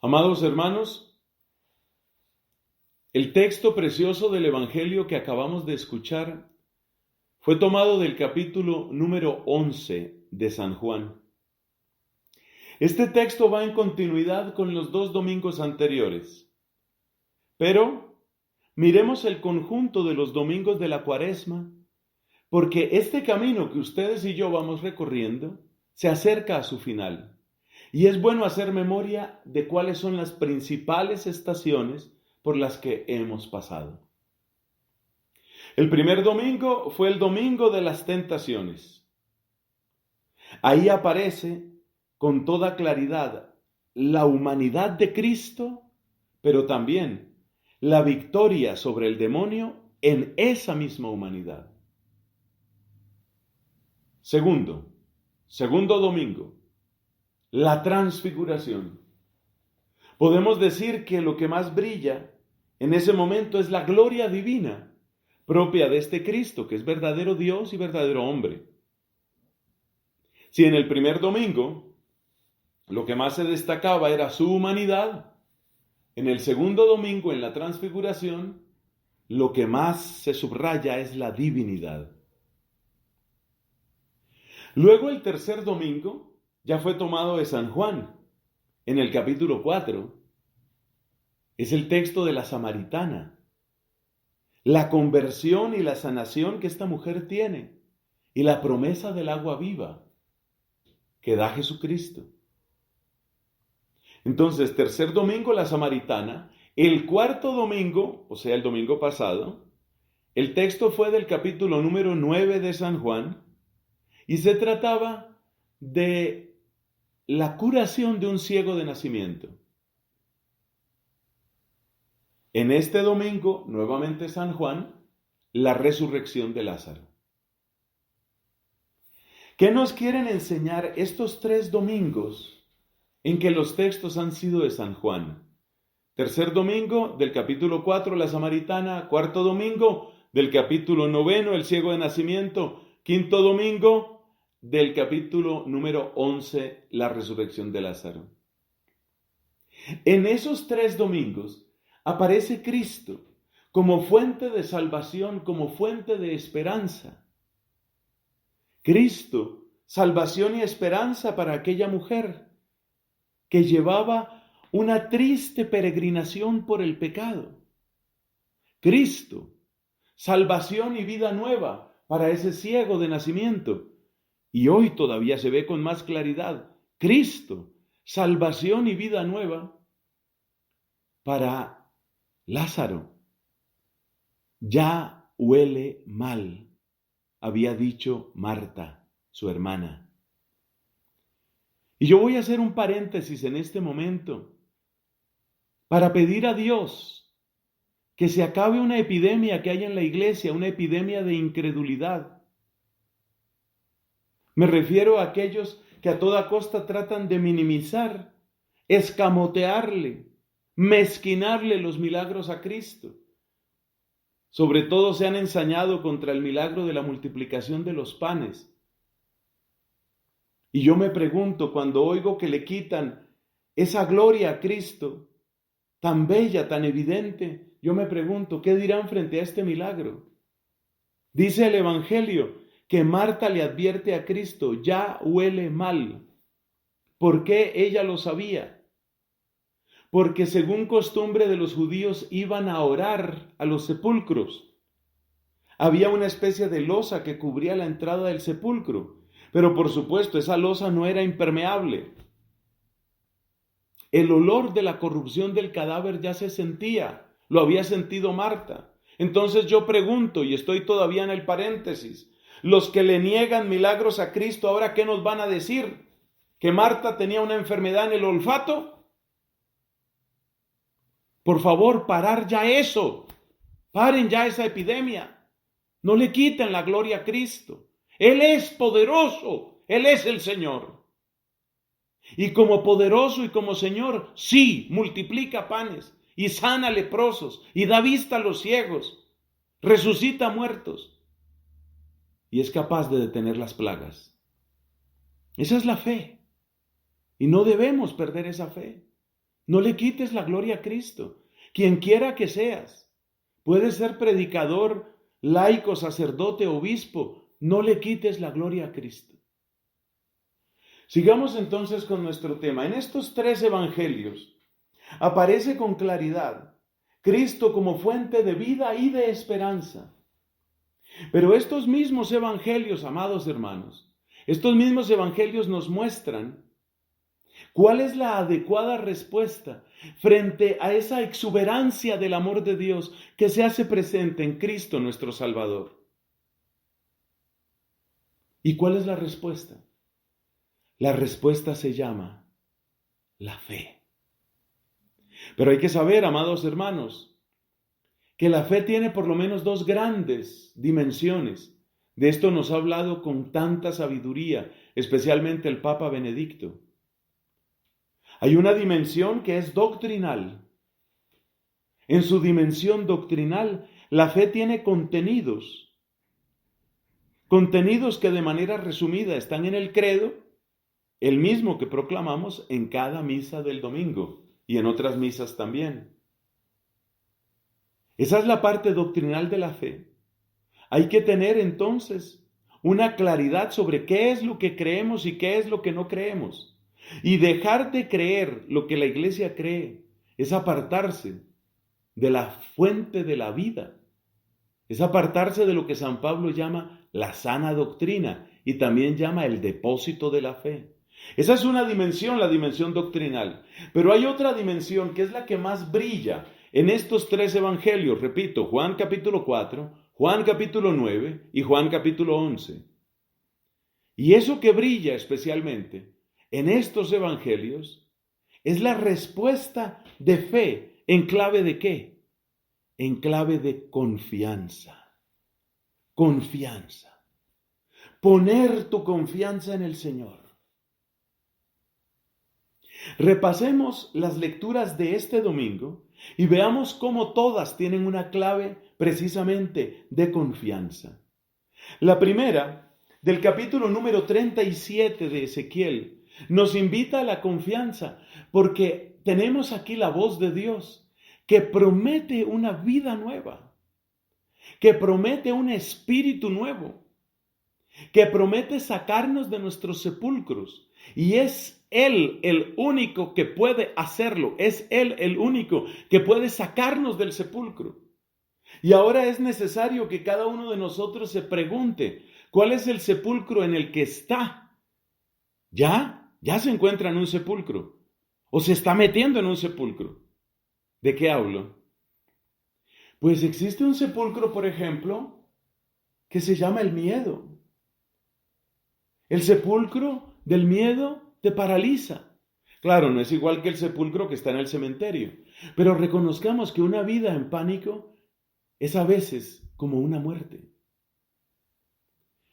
Amados hermanos, el texto precioso del Evangelio que acabamos de escuchar fue tomado del capítulo número 11 de San Juan. Este texto va en continuidad con los dos domingos anteriores, pero miremos el conjunto de los domingos de la Cuaresma, porque este camino que ustedes y yo vamos recorriendo se acerca a su final. Y es bueno hacer memoria de cuáles son las principales estaciones por las que hemos pasado. El primer domingo fue el domingo de las tentaciones. Ahí aparece con toda claridad la humanidad de Cristo, pero también la victoria sobre el demonio en esa misma humanidad. Segundo domingo, la transfiguración. Podemos decir que lo que más brilla en ese momento es la gloria divina propia de este Cristo, que es verdadero Dios y verdadero hombre. Si en el primer domingo lo que más se destacaba era su humanidad, en el segundo domingo, en la transfiguración, lo que más se subraya es la divinidad. Luego el tercer domingo ya fue tomado de San Juan, en el capítulo 4. Es el texto de la samaritana, la conversión y la sanación que esta mujer tiene, y la promesa del agua viva que da Jesucristo. Entonces, tercer domingo la samaritana, el cuarto domingo, o sea, el domingo pasado, el texto fue del capítulo número 9 de San Juan, y se trataba de la curación de un ciego de nacimiento. En este domingo, nuevamente San Juan, la resurrección de Lázaro. ¿Qué nos quieren enseñar estos tres domingos en que los textos han sido de San Juan? Tercer domingo del capítulo 4, la samaritana. Cuarto domingo del capítulo 9, el ciego de nacimiento. Quinto domingo del capítulo número 11, la resurrección de Lázaro. En esos tres domingos aparece Cristo como fuente de salvación, como fuente de esperanza. Cristo, salvación y esperanza para aquella mujer que llevaba una triste peregrinación por el pecado. Cristo, salvación y vida nueva para ese ciego de nacimiento. Y hoy todavía se ve con más claridad. Cristo, salvación y vida nueva para Lázaro. Ya huele mal, había dicho Marta, su hermana. Y yo voy a hacer un paréntesis en este momento para pedir a Dios que se acabe una epidemia que hay en la iglesia, una epidemia de incredulidad. Me refiero a aquellos que a toda costa tratan de minimizar, escamotearle, mezquinarle los milagros a Cristo. Sobre todo se han ensañado contra el milagro de la multiplicación de los panes. Y yo me pregunto, cuando oigo que le quitan esa gloria a Cristo, tan bella, tan evidente, yo me pregunto, ¿qué dirán frente a este milagro? Dice el Evangelio que Marta le advierte a Cristo, ya huele mal. ¿Por qué ella lo sabía? Porque según costumbre de los judíos iban a orar a los sepulcros. Había una especie de losa que cubría la entrada del sepulcro, pero por supuesto esa losa no era impermeable. El olor de la corrupción del cadáver ya se sentía, lo había sentido Marta. Entonces yo pregunto, y estoy todavía en el paréntesis, los que le niegan milagros a Cristo, ¿ahora qué nos van a decir? ¿Que Marta tenía una enfermedad en el olfato? Por favor, parar ya eso. Paren ya esa epidemia. No le quiten la gloria a Cristo. Él es poderoso. Él es el Señor. Y como poderoso y como Señor, sí, multiplica panes y sana leprosos y da vista a los ciegos, resucita muertos y es capaz de detener las plagas. Esa es la fe. Y no debemos perder esa fe. No le quites la gloria a Cristo. Quien quiera que seas, puedes ser predicador, laico, sacerdote, obispo, no le quites la gloria a Cristo. Sigamos entonces con nuestro tema. En estos 3 evangelios aparece con claridad Cristo como fuente de vida y de esperanza. Pero estos mismos evangelios, amados hermanos, estos mismos evangelios nos muestran cuál es la adecuada respuesta frente a esa exuberancia del amor de Dios que se hace presente en Cristo nuestro Salvador. ¿Y cuál es la respuesta? La respuesta se llama la fe. Pero hay que saber, amados hermanos, que la fe tiene por lo menos 2 grandes dimensiones. De esto nos ha hablado con tanta sabiduría, especialmente el Papa Benedicto. Hay una dimensión que es doctrinal. En su dimensión doctrinal, la fe tiene contenidos que de manera resumida están en el credo, el mismo que proclamamos en cada misa del domingo y en otras misas también. Esa es la parte doctrinal de la fe. Hay que tener entonces una claridad sobre qué es lo que creemos y qué es lo que no creemos. Y dejar de creer lo que la Iglesia cree es apartarse de la fuente de la vida. Es apartarse de lo que San Pablo llama la sana doctrina y también llama el depósito de la fe. Esa es una dimensión, la dimensión doctrinal. Pero hay otra dimensión que es la que más brilla en estos 3 evangelios. Repito, Juan capítulo 4, Juan capítulo 9 y Juan capítulo 11. Y eso que brilla especialmente en estos evangelios es la respuesta de fe. ¿En clave de qué? En clave de confianza. Confianza. Poner tu confianza en el Señor. Repasemos las lecturas de este domingo y veamos cómo todas tienen una clave precisamente de confianza. La primera, del capítulo número 37 de Ezequiel, nos invita a la confianza porque tenemos aquí la voz de Dios que promete una vida nueva, que promete un espíritu nuevo, que promete sacarnos de nuestros sepulcros. Y es Él el único que puede hacerlo. Es Él el único que puede sacarnos del sepulcro. Y ahora es necesario que cada uno de nosotros se pregunte, ¿cuál es el sepulcro en el que está? ¿Ya se encuentra en un sepulcro? ¿O se está metiendo en un sepulcro? ¿De qué hablo? Pues existe un sepulcro, por ejemplo, que se llama el miedo. El sepulcro del miedo te paraliza. Claro, no es igual que el sepulcro que está en el cementerio, pero reconozcamos que una vida en pánico es a veces como una muerte.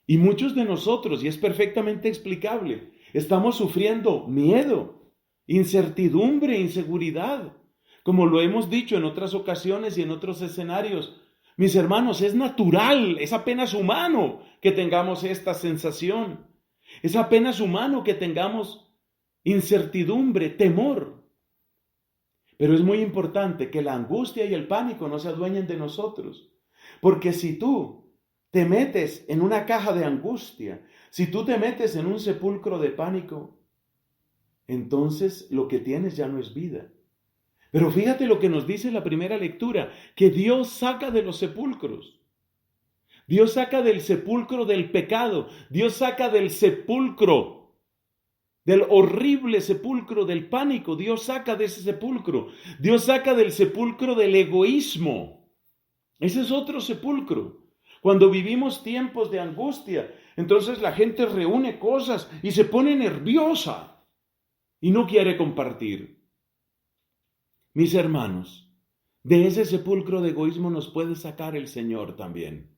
Y muchos de nosotros, y es perfectamente explicable, estamos sufriendo miedo, incertidumbre, inseguridad, como lo hemos dicho en otras ocasiones y en otros escenarios. Mis hermanos, es natural, es apenas humano que tengamos esta sensación. Es apenas humano que tengamos incertidumbre, temor. Pero es muy importante que la angustia y el pánico no se adueñen de nosotros. Porque si tú te metes en una caja de angustia, si tú te metes en un sepulcro de pánico, entonces lo que tienes ya no es vida. Pero fíjate lo que nos dice la primera lectura, que Dios saca de los sepulcros. Dios saca del sepulcro del pecado. Dios saca del sepulcro, del horrible sepulcro del pánico. Dios saca de ese sepulcro. Dios saca del sepulcro del egoísmo. Ese es otro sepulcro. Cuando vivimos tiempos de angustia, entonces la gente reúne cosas y se pone nerviosa y no quiere compartir. Mis hermanos, de ese sepulcro de egoísmo nos puede sacar el Señor también.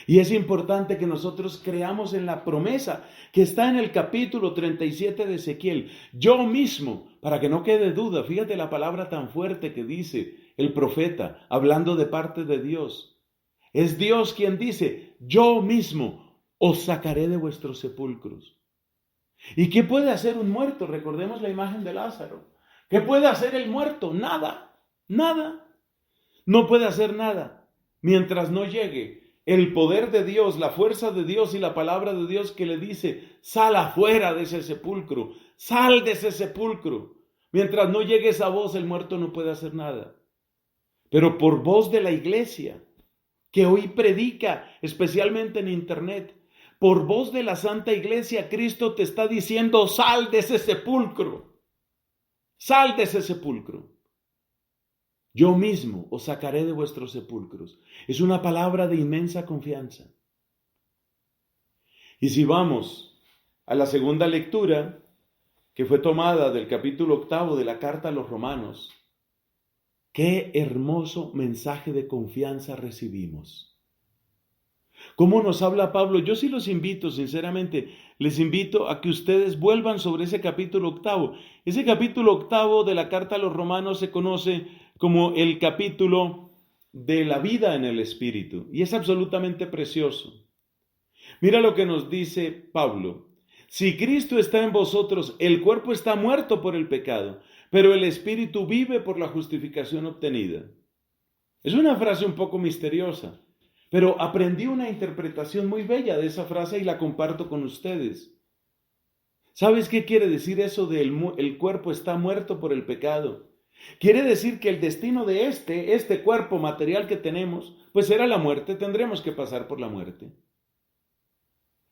Y es importante que nosotros creamos en la promesa que está en el capítulo 37 de Ezequiel. Yo mismo, para que no quede duda, fíjate la palabra tan fuerte que dice el profeta, hablando de parte de Dios. Es Dios quien dice, yo mismo os sacaré de vuestros sepulcros. ¿Y qué puede hacer un muerto? Recordemos la imagen de Lázaro. ¿Qué puede hacer el muerto? Nada, nada. No puede hacer nada mientras no llegue el poder de Dios, la fuerza de Dios y la palabra de Dios que le dice, sal afuera de ese sepulcro, sal de ese sepulcro. Mientras no llegue esa voz, el muerto no puede hacer nada. Pero por voz de la iglesia, que hoy predica, especialmente en internet, por voz de la Santa Iglesia, Cristo te está diciendo, sal de ese sepulcro, sal de ese sepulcro. Yo mismo os sacaré de vuestros sepulcros. Es una palabra de inmensa confianza. Y si vamos a la segunda lectura, que fue tomada del capítulo 8 de la carta a los Romanos, qué hermoso mensaje de confianza recibimos. ¿Cómo nos habla Pablo? Yo sí los invito, sinceramente, les invito a que ustedes vuelvan sobre ese capítulo 8. Ese capítulo 8 de la carta a los Romanos se conoce como el capítulo de la vida en el Espíritu, y es absolutamente precioso. Mira lo que nos dice Pablo. Si Cristo está en vosotros, el cuerpo está muerto por el pecado, pero el Espíritu vive por la justificación obtenida. Es una frase un poco misteriosa, pero aprendí una interpretación muy bella de esa frase y la comparto con ustedes. ¿Sabes qué quiere decir eso de el cuerpo está muerto por el pecado? Quiere decir que el destino de este cuerpo material que tenemos, pues era la muerte, tendremos que pasar por la muerte.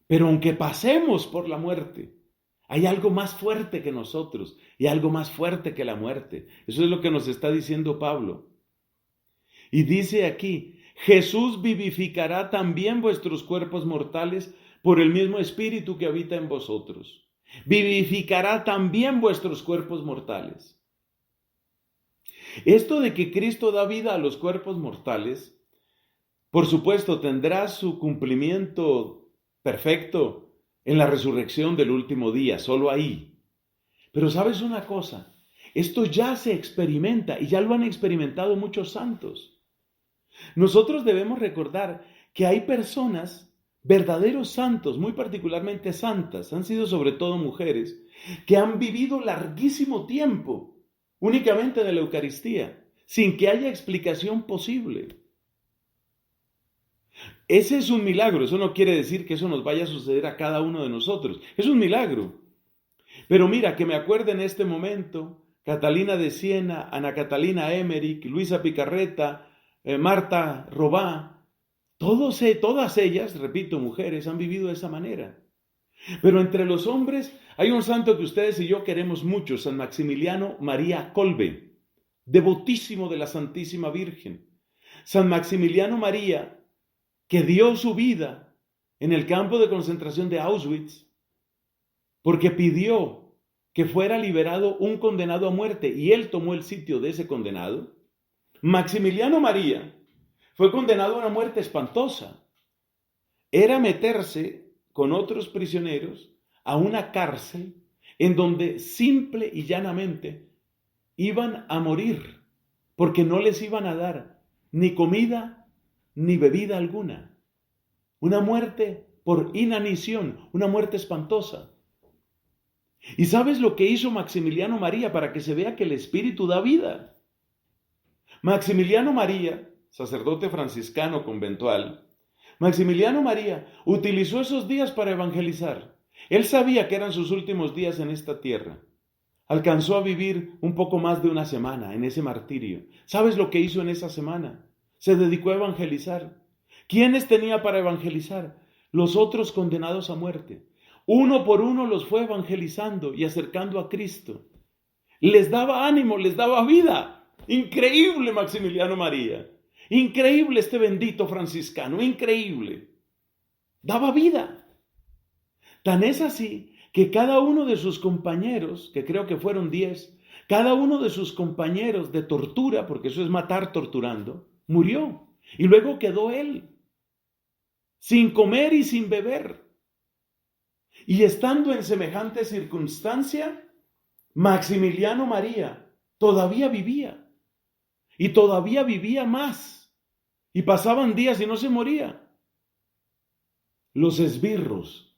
Pero aunque pasemos por la muerte, hay algo más fuerte que nosotros y algo más fuerte que la muerte. Eso es lo que nos está diciendo Pablo. Y dice aquí, Jesús vivificará también vuestros cuerpos mortales por el mismo Espíritu que habita en vosotros. Vivificará también vuestros cuerpos mortales. Esto de que Cristo da vida a los cuerpos mortales, por supuesto, tendrá su cumplimiento perfecto en la resurrección del último día, solo ahí. Pero ¿sabes una cosa? Esto ya se experimenta y ya lo han experimentado muchos santos. Nosotros debemos recordar que hay personas, verdaderos santos, muy particularmente santas, han sido sobre todo mujeres, que han vivido larguísimo tiempo únicamente de la Eucaristía, sin que haya explicación posible. Ese es un milagro, eso no quiere decir que eso nos vaya a suceder a cada uno de nosotros, es un milagro. Pero mira, que me acuerdo en este momento, Catalina de Siena, Ana Catalina Emmerich, Luisa Picarreta, Marta Robá, todas ellas, repito, mujeres, han vivido de esa manera. Pero entre los hombres hay un santo que ustedes y yo queremos mucho, San Maximiliano María Kolbe, devotísimo de la Santísima Virgen. San Maximiliano María, que dio su vida en el campo de concentración de Auschwitz, porque pidió que fuera liberado un condenado a muerte y él tomó el sitio de ese condenado. Maximiliano María fue condenado a una muerte espantosa. Era meterse con otros prisioneros a una cárcel en donde simple y llanamente iban a morir porque no les iban a dar ni comida ni bebida alguna. Una muerte por inanición, una muerte espantosa. ¿Y sabes lo que hizo Maximiliano María para que se vea que el Espíritu da vida? Maximiliano María, sacerdote franciscano conventual, Maximiliano María utilizó esos días para evangelizar. Él sabía que eran sus últimos días en esta tierra. Alcanzó a vivir un poco más de una semana en ese martirio. ¿Sabes lo que hizo en esa semana? Se dedicó a evangelizar. ¿Quiénes tenía para evangelizar? Los otros condenados a muerte. Uno por uno los fue evangelizando y acercando a Cristo. Les daba ánimo, les daba vida. Increíble Maximiliano María. Increíble este bendito franciscano, increíble. Daba vida. Tan es así que cada uno de sus compañeros, que creo que fueron 10, cada uno de sus compañeros de tortura, porque eso es matar torturando, murió. Y luego quedó él, sin comer y sin beber. Y estando en semejante circunstancia, Maximiliano María todavía vivía. Y todavía vivía más. Y pasaban días y no se moría. Los esbirros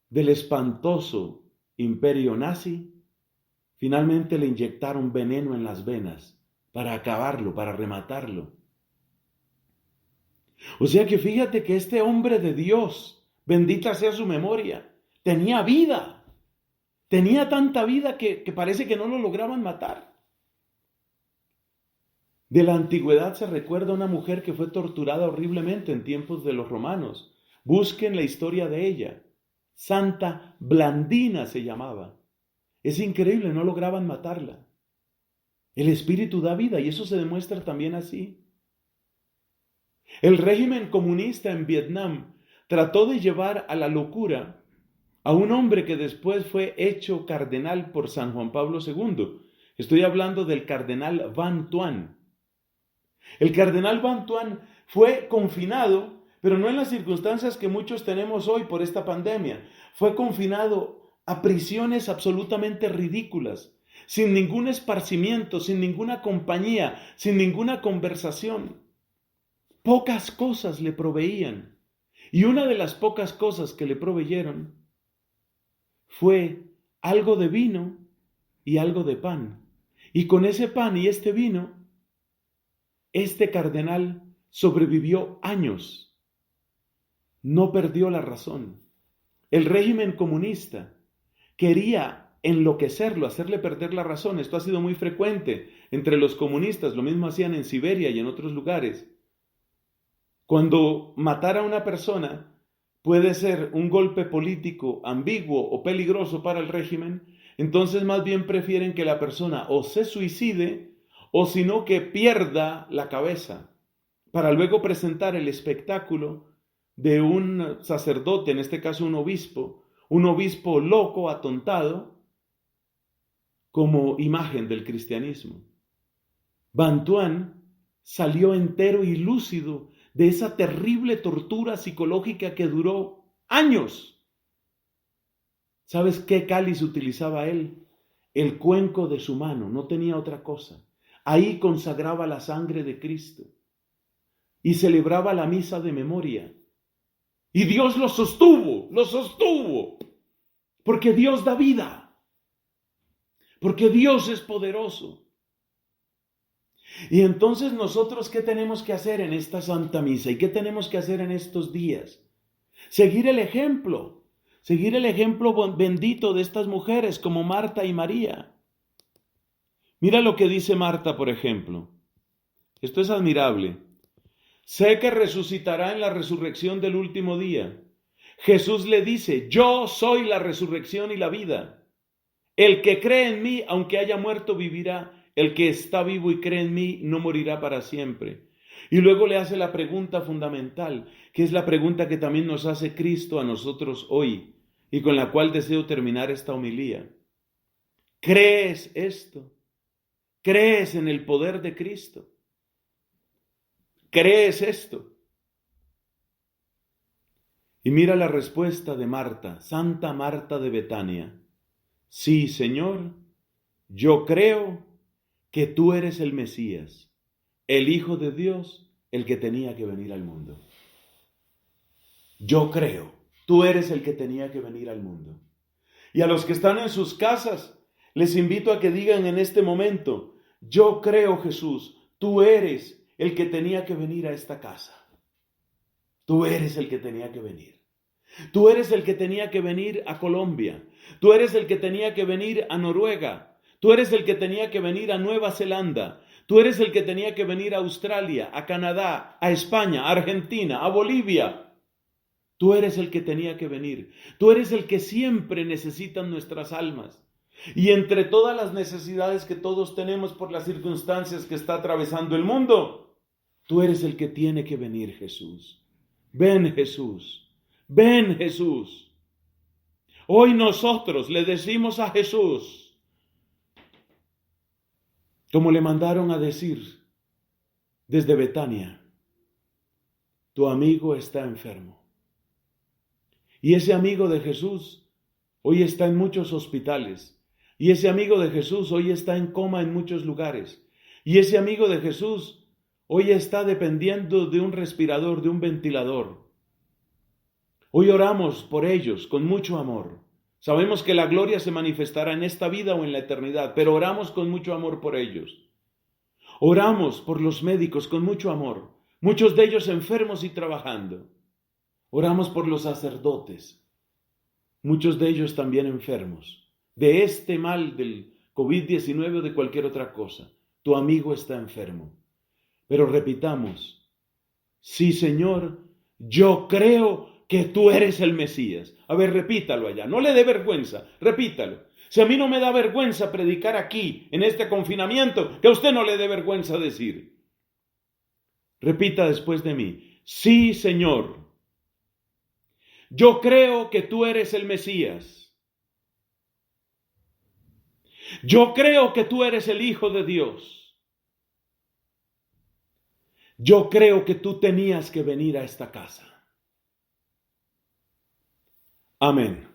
del espantoso imperio nazi Finalmente le inyectaron veneno en las venas para acabarlo, para rematarlo. O sea que fíjate que este hombre de Dios, bendita sea su memoria, tenía vida. Tenía tanta vida que parece que no lo lograban matar. De la antigüedad se recuerda una mujer que fue torturada horriblemente en tiempos de los romanos. Busquen la historia de ella. Santa Blandina se llamaba. Es increíble, no lograban matarla. El Espíritu da vida y eso se demuestra también así. El régimen comunista en Vietnam trató de llevar a la locura a un hombre que después fue hecho cardenal por San Juan Pablo II. Estoy hablando del cardenal Van Thuan. El cardenal Van Thuan fue confinado, pero no en las circunstancias que muchos tenemos hoy por esta pandemia. Fue confinado a prisiones absolutamente ridículas, sin ningún esparcimiento, sin ninguna compañía, sin ninguna conversación. Pocas cosas le proveían. Y una de las pocas cosas que le proveyeron fue algo de vino y algo de pan. Y con ese pan y este vino, este cardenal sobrevivió años. No perdió la razón. El régimen comunista quería enloquecerlo, hacerle perder la razón. Esto ha sido muy frecuente entre los comunistas. Lo mismo hacían en Siberia y en otros lugares. Cuando matar a una persona puede ser un golpe político ambiguo o peligroso para el régimen, entonces más bien prefieren que la persona o se suicide o sino que pierda la cabeza, para luego presentar el espectáculo de un sacerdote, en este caso un obispo loco, atontado, como imagen del cristianismo. Van Thuan salió entero y lúcido de esa terrible tortura psicológica que duró años. ¿Sabes qué cáliz utilizaba él? El cuenco de su mano, no tenía otra cosa. Ahí consagraba la sangre de Cristo y celebraba la misa de memoria. Y Dios lo sostuvo, porque Dios da vida, porque Dios es poderoso. Y entonces nosotros, ¿qué tenemos que hacer en esta Santa Misa? ¿Y qué tenemos que hacer en estos días? Seguir el ejemplo bendito de estas mujeres como Marta y María. Mira lo que dice Marta, por ejemplo. Esto es admirable. Sé que resucitará en la resurrección del último día. Jesús le dice, yo soy la resurrección y la vida. El que cree en mí, aunque haya muerto, vivirá. El que está vivo y cree en mí no morirá para siempre. Y luego le hace la pregunta fundamental, que es la pregunta que también nos hace Cristo a nosotros hoy y con la cual deseo terminar esta homilía. ¿Crees esto? ¿Crees en el poder de Cristo? ¿Crees esto? Y mira la respuesta de Marta, Santa Marta de Betania. Sí, Señor, yo creo que tú eres el Mesías, el Hijo de Dios, el que tenía que venir al mundo. Yo creo, tú eres el que tenía que venir al mundo. Y a los que están en sus casas, les invito a que digan en este momento, yo creo, Jesús, tú eres el que tenía que venir a esta casa. Tú eres el que tenía que venir. Tú eres el que tenía que venir a Colombia. Tú eres el que tenía que venir a Noruega. Tú eres el que tenía que venir a Nueva Zelanda. Tú eres el que tenía que venir a Australia, a Canadá, a España, a Argentina, a Bolivia. Tú eres el que tenía que venir. Tú eres el que siempre necesitan nuestras almas. Y entre todas las necesidades que todos tenemos por las circunstancias que está atravesando el mundo, tú eres el que tiene que venir, Jesús. Ven, Jesús. Ven, Jesús. Hoy nosotros le decimos a Jesús, como le mandaron a decir desde Betania, tu amigo está enfermo. Y ese amigo de Jesús hoy está en muchos hospitales. Y ese amigo de Jesús hoy está en coma en muchos lugares. Y ese amigo de Jesús hoy está dependiendo de un respirador, de un ventilador. Hoy oramos por ellos con mucho amor. Sabemos que la gloria se manifestará en esta vida o en la eternidad, pero oramos con mucho amor por ellos. Oramos por los médicos con mucho amor, muchos de ellos enfermos y trabajando. Oramos por los sacerdotes, muchos de ellos también enfermos, de este mal del COVID-19 o de cualquier otra cosa. Tu amigo está enfermo. Pero repitamos, sí, Señor, yo creo que tú eres el Mesías. A ver, repítalo allá, no le dé vergüenza, repítalo. Si a mí no me da vergüenza predicar aquí, en este confinamiento, que a usted no le dé vergüenza decir. Repita después de mí, sí, Señor, yo creo que tú eres el Mesías. Yo creo que tú eres el Hijo de Dios. Yo creo que tú tenías que venir a esta casa. Amén.